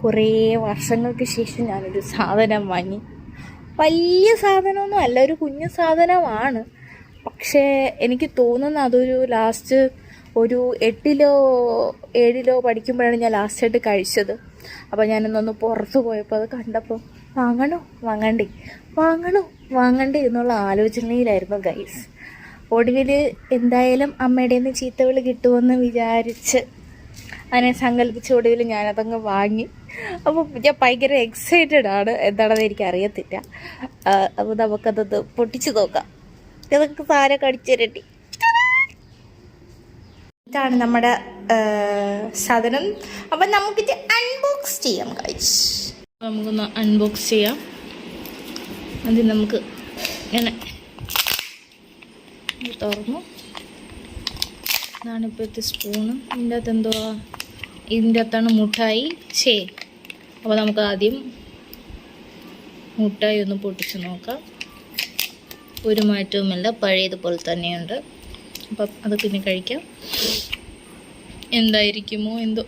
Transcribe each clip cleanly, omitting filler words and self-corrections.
കുറേ വർഷങ്ങൾക്ക് ശേഷം ഞാനൊരു സാധനം വാങ്ങി. വലിയ സാധനമൊന്നും അല്ല, ഒരു കുഞ്ഞു സാധനമാണ്. പക്ഷേ എനിക്ക് തോന്നുന്നു അതൊരു ലാസ്റ്റ് ഒരു 8-ലോ 7-ലോ പഠിക്കുമ്പോഴാണ് ഞാൻ ലാസ്റ്റായിട്ട് കഴിച്ചത്. അപ്പോൾ ഞാനിന്നൊന്ന് പുറത്ത് പോയപ്പോൾ അത് കണ്ടപ്പോൾ വാങ്ങണ്ടേ എന്നുള്ള ആലോചനയിലായിരുന്നു ഗൈസ്. ഒടുവിൽ എന്തായാലും അമ്മയുടെ നിന്ന് ചീത്തവിളി കിട്ടുമെന്ന് വിചാരിച്ച് അതിനെ സങ്കല്പിച്ച ഒടുവിൽ ഞാനതങ്ങ് വാങ്ങി. അപ്പോൾ ഞാൻ ഭയങ്കര എക്സൈറ്റഡ് ആണ്, എന്താണെന്ന് എനിക്കറിയത്തില്ല. അപ്പോൾ നമുക്കത് പൊട്ടിച്ച് നോക്കാം. ഇതൊക്കെ സാരം കടിച്ചിരട്ടി. ഇതാണ് നമ്മുടെ സാധനം. അപ്പം നമുക്കിത് അൺബോക്സ് ചെയ്യാം ഗൈസ്. നമുക്കൊന്ന് അൺബോക്സ് ചെയ്യാം. അത് നമുക്ക് ഇങ്ങനെ തുറന്നു. ഇതാണ് ഇപ്പോഴത്തെ സ്പൂണ്. ഇതിൻ്റെ അകത്ത് എന്തുവാ? ഇതിൻ്റെ അകത്താണ് മുട്ടായി. അപ്പോൾ നമുക്ക് ആദ്യം മുട്ടായി ഒന്ന് പൊട്ടിച്ച് നോക്കാം. ഒരു മാറ്റവുമില്ല, പഴയതുപോലെ തന്നെയുണ്ട്. അപ്പം അത് പിന്നെ കഴിക്കാം. എന്തായിരിക്കുമോ എന്തോ.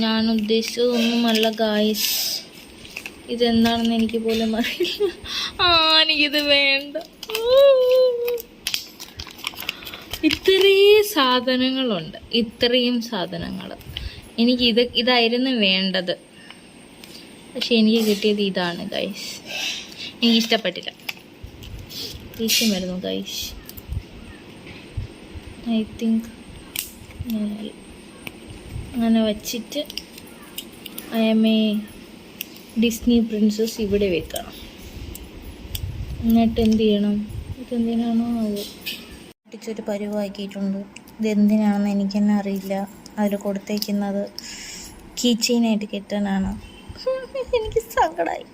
ഞാൻ ഉദ്ദേശിച്ചതൊന്നുമല്ല ഗായ്സ്. ഇതെന്താണെന്ന് എനിക്ക് പോലും അറിയില്ല. എനിക്കിത് വേണ്ട. ഇത്രയും സാധനങ്ങൾ എനിക്ക് ഇതായിരുന്നു വേണ്ടത്. പക്ഷെ എനിക്ക് കിട്ടിയത് ഇതാണ് ഗൈസ്. എനിക്ക് ഇഷ്ടപ്പെട്ടില്ല. ദേഷ്യം വരുന്നു ഗൈസ്. ഐ തിങ്ക് അങ്ങനെ വച്ചിട്ട് I M A Disney princess ഇവിടെ വെക്കണം. എന്നിട്ട് എന്ത് ചെയ്യണം? ഇതെന്തിനാണോ അത് പൊട്ടിച്ചൊരു പരുവാക്കിയിട്ടുണ്ട്. ഇതെന്തിനാണെന്ന് എനിക്ക് തന്നെ അറിയില്ല. അതിൽ കൊടുത്തേക്കുന്നത് കീ ചെയിനായിട്ട് കെട്ടാനാണ്. എനിക്ക് സങ്കടമായി.